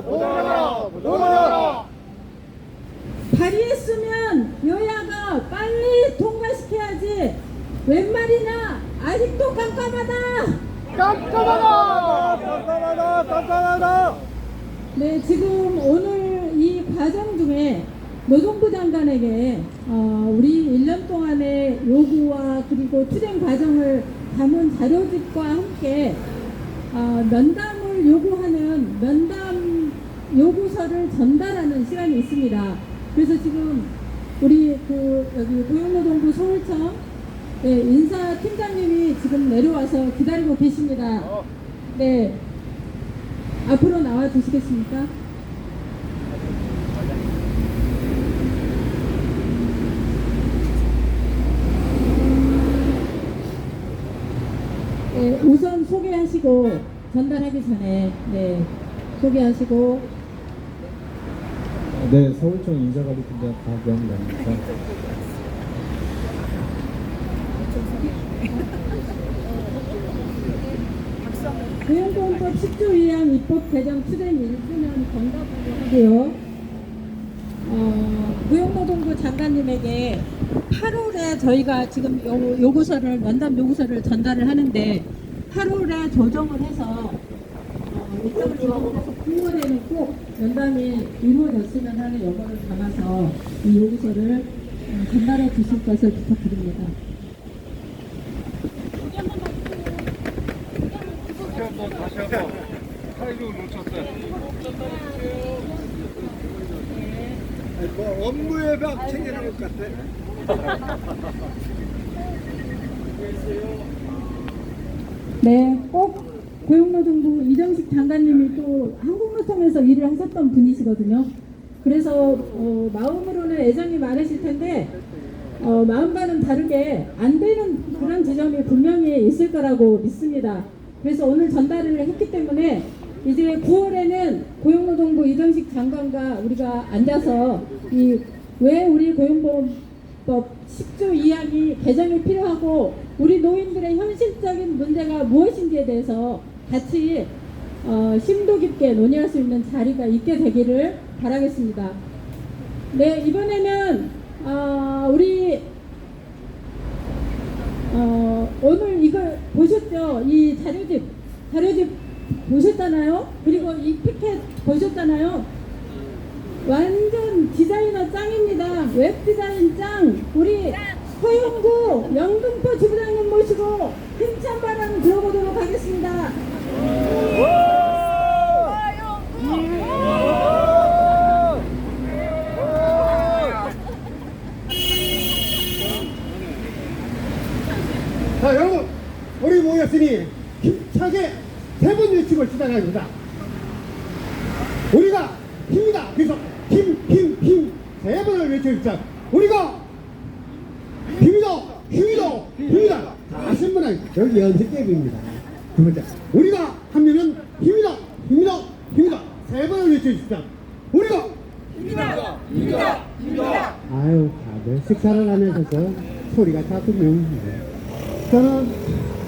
C: 보장하라.
A: 발의했으면 여야가 빨리 통과시켜야지. 웬 말이냐? 아직도 깜깜하다. 네, 지금 오늘 이 과정 중에 노동부 장관에게 우리 1년 동안의 요구와 그리고 투쟁 과정을 담은 자료집과 함께 면담을 요구하는 면담 요구서를 전달하는 시간이 있습니다. 그래서 지금 우리 여기 고용노동부 서울청 인사팀장님이 지금 내려와서 기다리고 계십니다. 네, 앞으로 나와 주시겠습니까? 네, 우선 소개하시고 전달하기 전에 소개하시고.
I: 네, 서울청 인사관리팀장 박영란입니다.
A: 고용보험법 10조 2항 입법 개정 추진 1주년 건다고 하고요. 고용노동부 장관님에게 8월에 저희가 지금 요구서를 면담 요구서를 전달을 하는데 8월에 조정을 해서 일정을 조정해서 9월에는 꼭 면담이 이루어졌으면 하는 여부를 담아서 이 요구서를 전달해 주실 것을 부탁드립니다.
C: 업무에 막 챙겨놓을 것 같아.
A: 네, 꼭 고용노동부 이정식 장관님이 또 한국노총에서 일을 하셨던 분이시거든요. 그래서 마음으로는 애정이 많으실 텐데 마음과는 다르게 안 되는 그런 지점이 분명히 있을 거라고 믿습니다. 그래서 오늘 전달을 했기 때문에 이제 9월에는 고용노동부 이정식 장관과 우리가 앉아서 왜 우리 고용보험법 10조 2항이 개정이 필요하고 우리 노인들의 현실적인 문제가 무엇인지에 대해서 같이 심도 깊게 논의할 수 있는 자리가 있게 되기를 바라겠습니다. 네, 이번에는 우리 오늘 이걸 보셨죠? 이 자료집 보셨잖아요? 그리고 이 피켓 보셨잖아요? 완전 디자이너 짱입니다. 웹 디자인 짱. 우리 허용구 영등포 지부장님 모시고 힘찬 바람 들어보도록 하겠습니다.
G: 자, 여러분, 우리 모였으니 힘차게 세 번 외치고 시작합니다. 우리가 힘이다. 그래서 힘 세 번을 외쳐주자. 우리가 힘이다. 자, 하신 분은 여기 연습게임입니다. 두 번째, 우리가 하면은 힘이다. 세 번을 외쳐주자. 우리가 힘이다. 아유, 다들 식사를 안 하셔서 소리가 자꾸 명합니다. 저는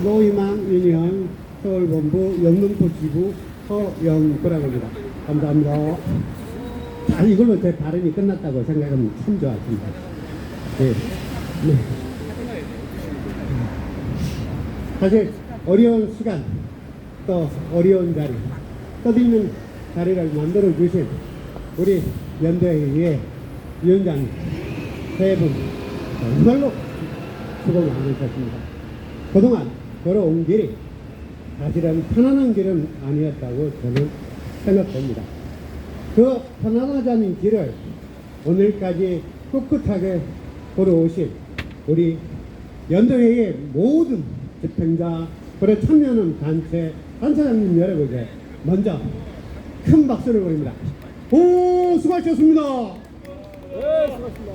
G: 노희망 유니언 서울본부 영등포지부 서영구라고 합니다. 감사합니다. 자, 이걸로 제 발언이 끝났다고 생각하면 참 좋았습니다. 네. 사실 어려운 시간, 또 어려운 자리, 뜻있는 자리를 만들어 주신 우리 연대회의 위원장 세 분 정말로 수고 많으셨습니다. 그동안 걸어온 길이 사실은 편안한 길은 아니었다고 저는 생각됩니다. 그 편안하지 않은 길을 오늘까지 꿋꿋하게 걸어오신 우리 연대회의 모든 집행자, 그리고 참여하는 단체장님 여러분께 먼저 큰 박수를 보냅니다. 오, 수고하셨습니다.
C: 네, 수고하셨습니다.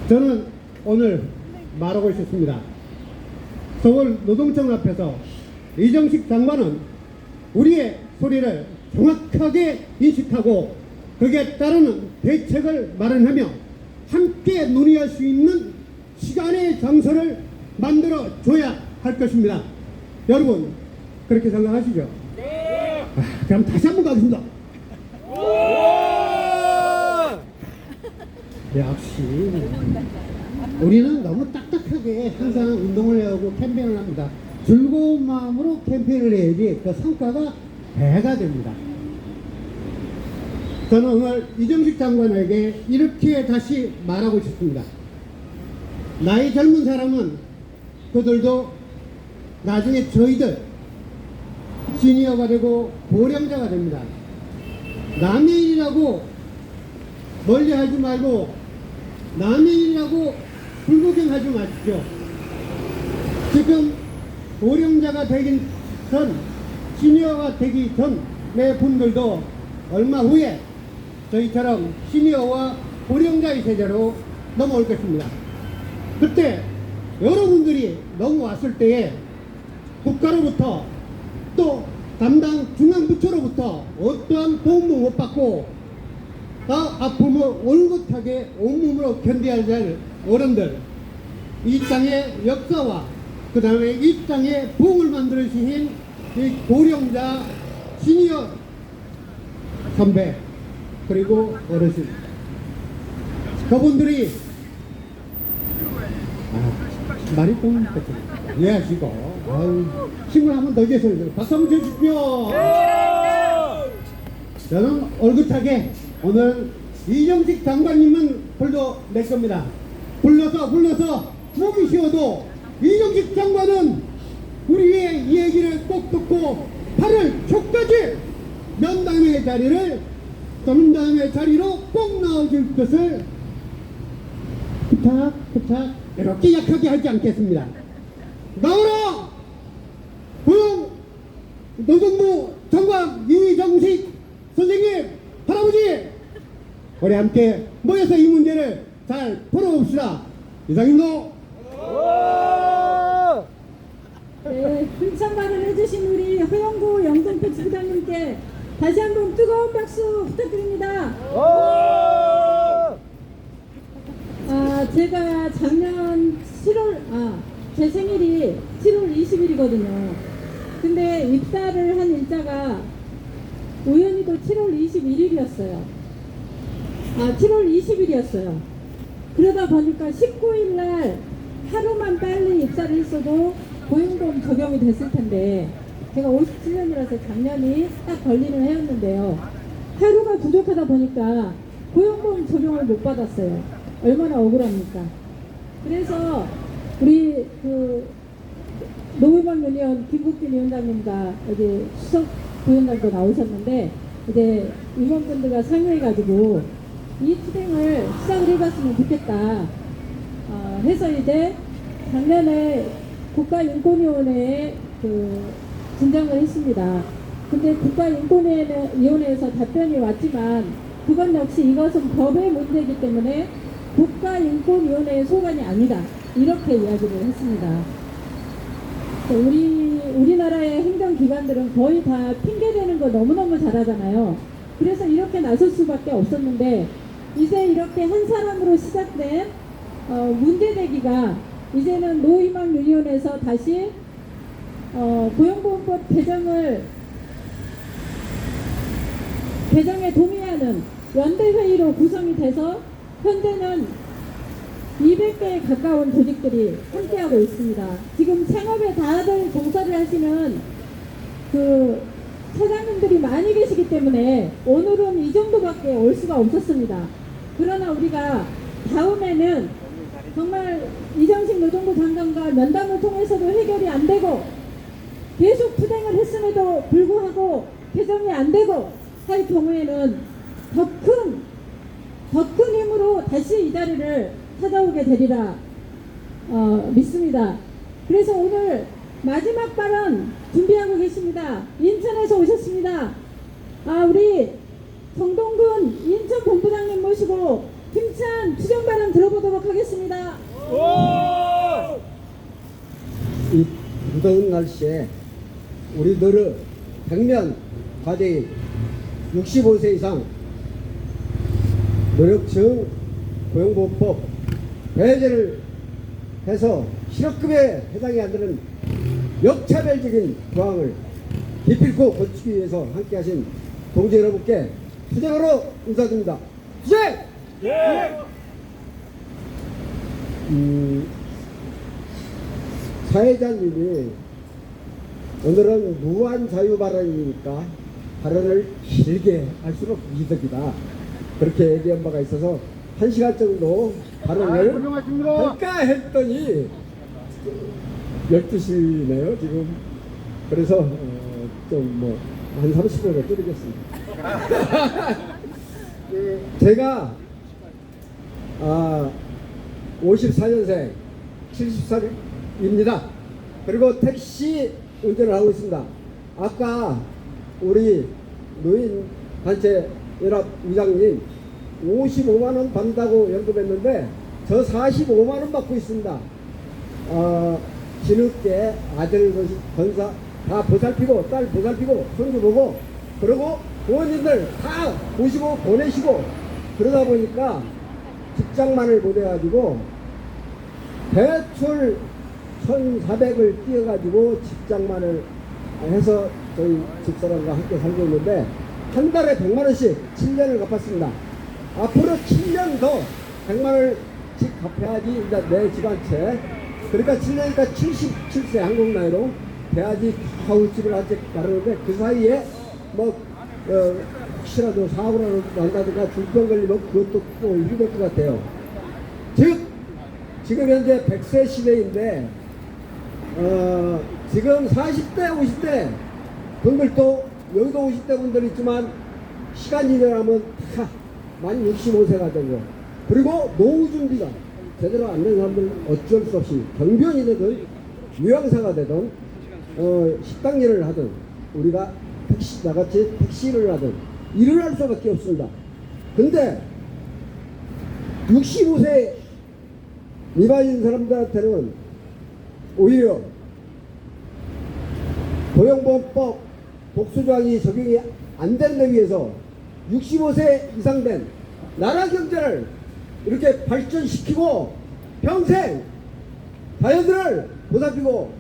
G: 저는 오늘 말하고 싶습니다. 서울 노동청 앞에서 이정식 장관은 우리의 소리를 정확하게 인식하고 거기에 따르는 대책을 마련하며 함께 논의할 수 있는 시간의 장소를 만들어 줘야 할 것입니다. 여러분 그렇게 생각하시죠? 네. 그럼 다시 한번 가겠습니다. 역시 우리는 너무 딱딱하게 항상 운동을 하고 캠페인을 합니다. 즐거운 마음으로 캠페인을 해야지 그 성과가 배가 됩니다. 저는 오늘 이정식 장관에게 이렇게 다시 말하고 싶습니다. 나이 젊은 사람은 그들도 나중에 저희들 시니어가 되고 고령자가 됩니다. 남의 일이라고 멀리 하지 말고 남의 일이라고 불구경하지 마십시오. 지금 고령자가 되기 전, 시니어가 되기 전의 분들도 얼마 후에 저희처럼 시니어와 고령자의 세대로 넘어올 것입니다. 그때 여러분들이 넘어왔을 때에 국가로부터 또 담당 중앙부처로부터 어떠한 도움도 못 받고 아픔을 올곧하게 온몸으로 견뎌야 할 어른들, 이 땅의 역사와 그 다음에 이 땅의 부흥을 만들어주신 이 고령자, 시니어 선배, 그리고 어르신, 그분들이 말이 좀 이해하시고 힘을 한번 더 주세요. 박수 한번 주십시오. 저는 얼긋하게 오늘 이정식 장관님은 불러낼 겁니다. 불러서 목이 쉬어도 이정식 장관은 우리의 얘기를 꼭 듣고 8월 초까지 면담의 자리로 꼭 나와줄 것을 부탁 이렇게 약하게 하지 않겠습니다. 나오라! 고용 노동부 장관 이정식 선생님, 할아버지, 우리 함께 모여서 이 문제를 잘 풀어봅시다. 이상입니다.
A: 네, 힘찬 발언 해주신 우리 허영구 영등포 지부장님께 다시 한번 뜨거운 박수 부탁드립니다. 제가 작년 7월, 제 생일이 7월 20일이거든요. 근데 입사를 한 일자가 우연히도 7월 21일이었어요. 7월 20일이었어요. 그러다 보니까 19일 날 하루만 빨리 입사를 했어도 고용보험 적용이 됐을 텐데, 제가 57년이라서 작년이 딱 걸리는 해였는데요. 하루가 부족하다 보니까 고용보험 적용을 못 받았어요. 얼마나 억울합니까? 그래서 우리 노회방 유니언 김국진 위원장님과 어제 수석 부위원장도 나오셨는데, 이제 임원분들과 상의해가지고 이 투쟁을 시작을 해봤으면 좋겠다 해서 이제 작년에 국가인권위원회에 진정을 했습니다. 근데 국가인권위원회에서 답변이 왔지만 그건 역시 이것은 법의 문제이기 때문에 국가인권위원회의 소관이 아니다, 이렇게 이야기를 했습니다. 우리나라의 행정기관들은 거의 다 핑계대는 거 너무너무 잘하잖아요. 그래서 이렇게 나설 수밖에 없었는데, 이제 이렇게 한 사람으로 시작된 문제제기가 이제는 노희망유니온에서 다시 고용보험법 개정에 동의하는 연대회의로 구성이 돼서 현재는 200개에 가까운 조직들이 함께하고 있습니다. 지금 생업에 다들 종사를 하시는 사장님들이 많이 계시기 때문에 오늘은 이 정도밖에 올 수가 없었습니다. 그러나 우리가 다음에는 정말 이정식 노동부 장관과 면담을 통해서도 해결이 안 되고 계속 투쟁을 했음에도 불구하고 개정이 안 되고 할 경우에는 더 큰 힘으로 다시 이 자리를 찾아오게 되리라 믿습니다. 그래서 오늘 마지막 발언 준비하고 계십니다. 인천에서 오셨습니다. 우리 정동근 인천 본부장님 모시고 힘찬 투쟁 발언 들어보도록 하겠습니다.
B: 이 무더운 날씨에 우리들의 당면 과제인 65세 이상 노력층 고용보호법 배제를 해서 실업급여에 해당이 안 되는 역차별적인 조항을 기필코 고치기 위해서 함께하신 동지 여러분께 투쟁으로 인사드립니다. 투쟁! 사회자님이 오늘은 무한 자유 발언이니까 발언을 길게 할수록 이득이다, 그렇게 얘기한 바가 있어서 1시간 정도 발언을 할까 했더니 12시네요 지금. 그래서 좀 뭐 한 30분을 줄이겠습니다. 제가 54년생 70살입니다. 그리고 택시 운전을 하고 있습니다. 아까 우리 노인단체 연합 위장님 55만원 받는다고 연금했는데 저 45만원 받고 있습니다. 뒤늦게 아들 건사 다 보살피고 딸 보살피고 손주 보고 그리고 부모님들 다 모시고 보내시고 그러다 보니까 직장만을 못 해가지고 대출 1,400을 띄어가지고 직장만을 해서 저희 집사람과 함께 살고 있는데 한 달에 100만원씩 7년을 갚았습니다. 앞으로 7년 더 100만원씩 갚아야지 이제 내 집안채. 그러니까 7년이니까 77세 한국 나이로 돼야지 하우집을 아직 가르는데 그 사이에 뭐 혹시라도 사고라도 난다든가 중병 걸리면 그것도 또 힘들 것 같아요. 즉 지금 현재 100세 시대인데 지금 40대 50대 분들도 여기도 50대 분들 있지만 시간이 지나면 다 만 65세가 되고 그리고 노후 준비가 제대로 안 된 사람들은 어쩔 수 없이 경비원이 되든 요양사가 되든 식당 일을 하든 우리가 나같이 택시를 하든 일을 할 수밖에 없습니다. 근데 65세 미만인 사람들한테는 오히려 고용보험법 복수조항이 적용이 안 되는 데 위해서 65세 이상 된 나라 경제를 이렇게 발전시키고 평생 자녀들을 보살피고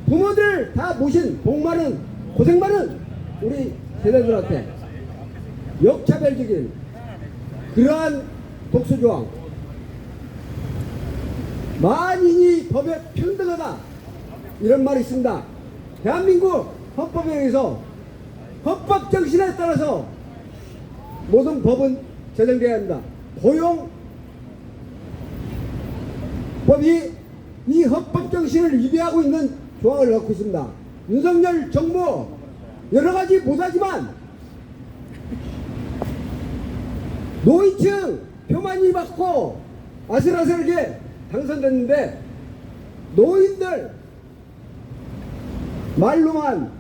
B: 부모들 다 모신 복 많은 고생 많은 우리 세대들한테 역차별적인 그러한 복수조항, 만인이 법에 평등하다 이런 말이 있습니다. 대한민국 헌법에 의해서 헌법 정신에 따라서 모든 법은 제정되어야 합니다. 고용법이 이 헌법 정신을 위배하고 있는 조항을 갖고 있습니다. 윤석열 정부 여러 가지 못하지만 노인층 표만이 받고 아슬아슬하게 당선됐는데 노인들 말로만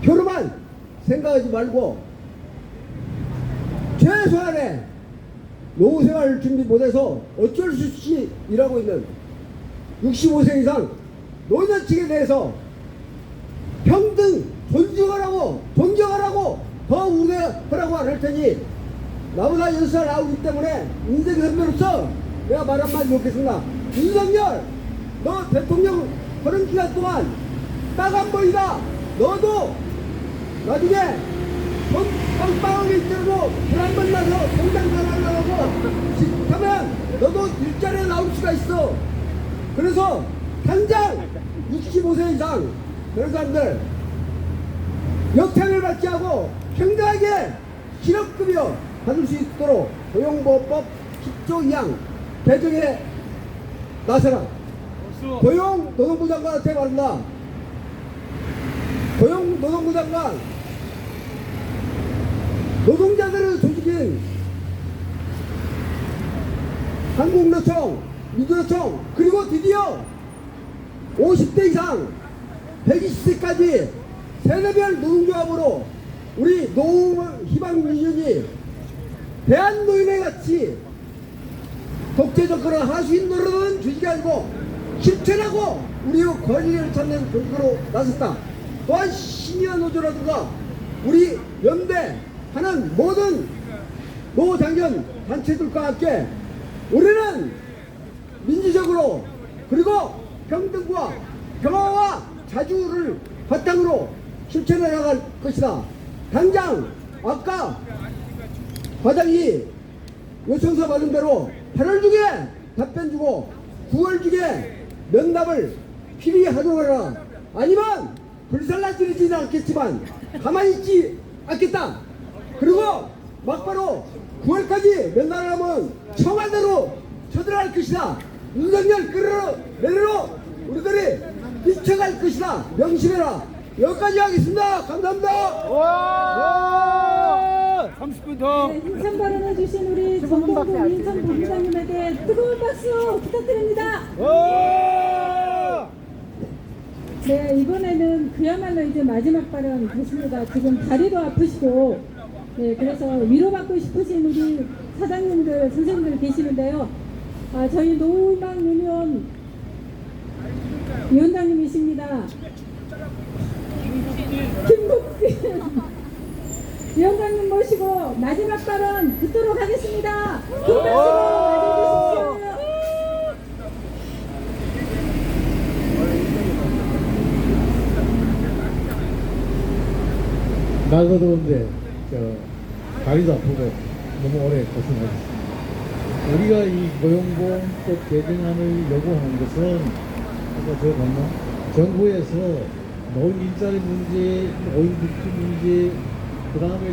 B: 표로만 생각하지 말고 최소한의 노후생활 준비 못해서 어쩔 수 없이 일하고 있는 65세 이상 노인층에 대해서 평등 존중하라고 존경하라고 더 우대하라고 안 할 테니 나보다 6살 나오기 때문에 인생 선배로서 내가 말 한마디 놓겠습니다. 윤석열 너 대통령 그런 기간 동안 딱 한 번이다 너도 나중에 돈 빵빵하게 있더라도 불안 만나서 공장 나가려고 하면 너도 일자리에 나올 수가 있어. 그래서 당장 65세 이상 그런 사람들 역차별 받지 않고 평등하게 실업급여 받을 수 있도록 고용보호법 10조 2항 개정에 나서라. 고용노동부 장관한테 말한다. 고용노동부 장관 노동자들을 조직인 한국노총, 민주노총 그리고 드디어 50대 이상 120세까지 세대별 노동조합으로 우리 노후희망민연이 대한노인회 같이 독재정권을 하수인 노릇은 주지가 아니고 실천하고 우리의 권리를 찾는 공부로 나섰다.
C: 또한 시니어 노조라든가 우리 연대하는 모든 노장년 단체들과 함께 우리는 민주적으로 그리고 평등과 평화와 자주를 바탕으로 실천해 나갈 것이다. 당장 아까 과장이 요청서 받은 대로 8월 중에 답변 주고 9월 중에 면담을 필히 하도록 하라. 아니면 불살라지지는 않겠지만 가만히 있지 않겠다. 그리고 막바로 9월까지 면담을 하면 청와대로 쳐들어갈 것이다. 윤석열 끌어내려 우리들이 미쳐갈 것이다. 명심해라. 여기까지 하겠습니다. 감사합니다.
I: 30분 더.
A: 네, 힘찬 발언해 주신 우리 정봉동 인천 본부장님에게 뜨거운 박수 부탁드립니다. 네, 이번에는 그야말로 이제 마지막 발언 됐습니다. 지금 다리도 아프시고, 네, 그래서 위로받고 싶으신 우리 사장님들, 선생님들 계시는데요. 저희 노희망 유니온 위원장님이십니다. 김국진 위원장님 모시고 마지막 발언 듣도록 하겠습니다. 큰 박수로 맞아주십시오.
I: 날도 더운데 다리도 아프고 너무 오래 고생하셨습니다. 우리가 이 고용보험법 개정안을 요구하는 것은 아까 제가 봤나? 정부에서 노인 일자리 문제, 노인 복지 문제, 그 다음에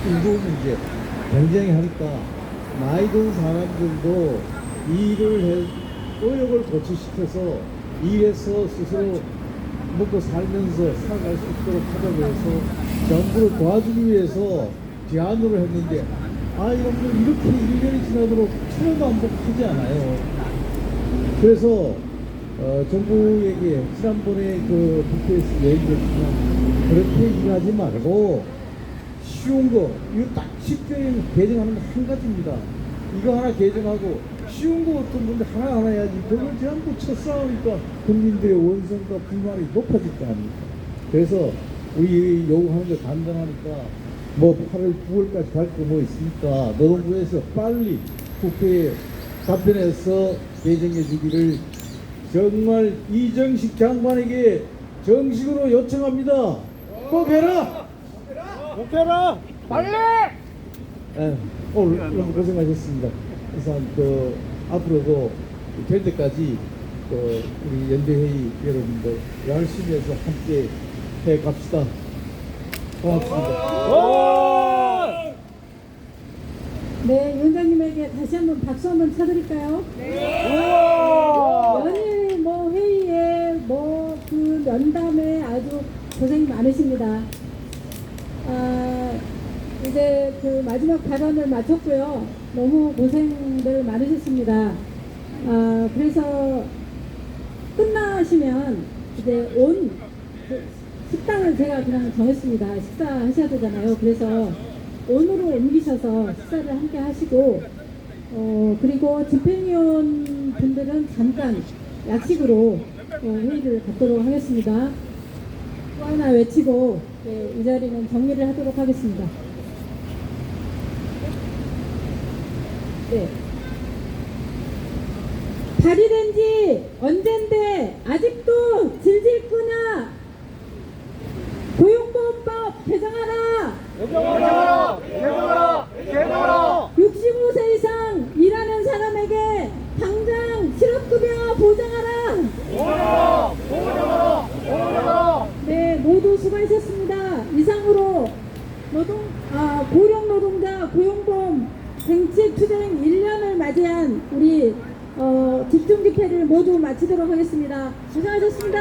I: 인구 문제 굉장히 하니까 나이 든 사람들도 일을 노력을 고취시켜서 일해서 스스로 먹고 살면서 살아갈 수 있도록 하자고 해서 정부를 도와주기 위해서 제안으로 했는데 이놈들 이렇게 1년이 지나도록 처음 반복하지 않아요. 그래서 정부에게 지난번에 국회에서 얘기했지만 그렇게 일하지 말고 쉬운 거 이거 딱 쉽게 개정하는 거 한 가지입니다. 이거 하나 개정하고 쉬운 거 어떤 건데 하나하나 해야지. 그걸 전부 첫싸우니까 국민들의 원성과 불만이 높아질 거 아닙니까? 그래서 우리 요구하는 거 간단하니까 8월 9월까지 갈 거 뭐 있습니까? 노동부에서 빨리 국회에 답변해서 개정해 주기를 정말 이정식 장관에게 정식으로 요청합니다. 꼭 해라! 꼭 해라! 빨리! 오늘 너무 고생하셨습니다. 그래서 앞으로도 될 때까지 우리 연대회의 여러분들 열심히 해서 함께 해 갑시다. 고맙습니다.
A: 네, 위원장님에게 다시 한번 박수 한번 쳐드릴까요? 연일 회의에 그 면담에 아주 고생이 많으십니다. 이제 마지막 발언을 마쳤고요. 너무 고생들 많으셨습니다. 그래서 끝나시면 이제 식당을 제가 그냥 정했습니다. 식사하셔야 되잖아요. 그래서 온으로 옮기셔서 식사를 함께 하시고, 그리고 집행위원 분들은 잠깐 약식으로 회의를 갖도록 하겠습니다. 또 하나 외치고 이 자리는 정리를 하도록 하겠습니다. 네. 발의된 지 언젠데 아직도 질질 끄냐? 고용보험법 개정하라!
C: 개정하라! 개정하라! 개정하라!
A: 65세 이상 일하는 사람에게 당장 실업급여 보장하라!
C: 보장하라! 보장하라! 보장하라!
A: 네, 모두 수고하셨습니다. 이상으로 고령 노동자 고용보험 쟁취 투쟁 1년을 맞이한 우리 집중 집회를 모두 마치도록 하겠습니다. 고생하셨습니다.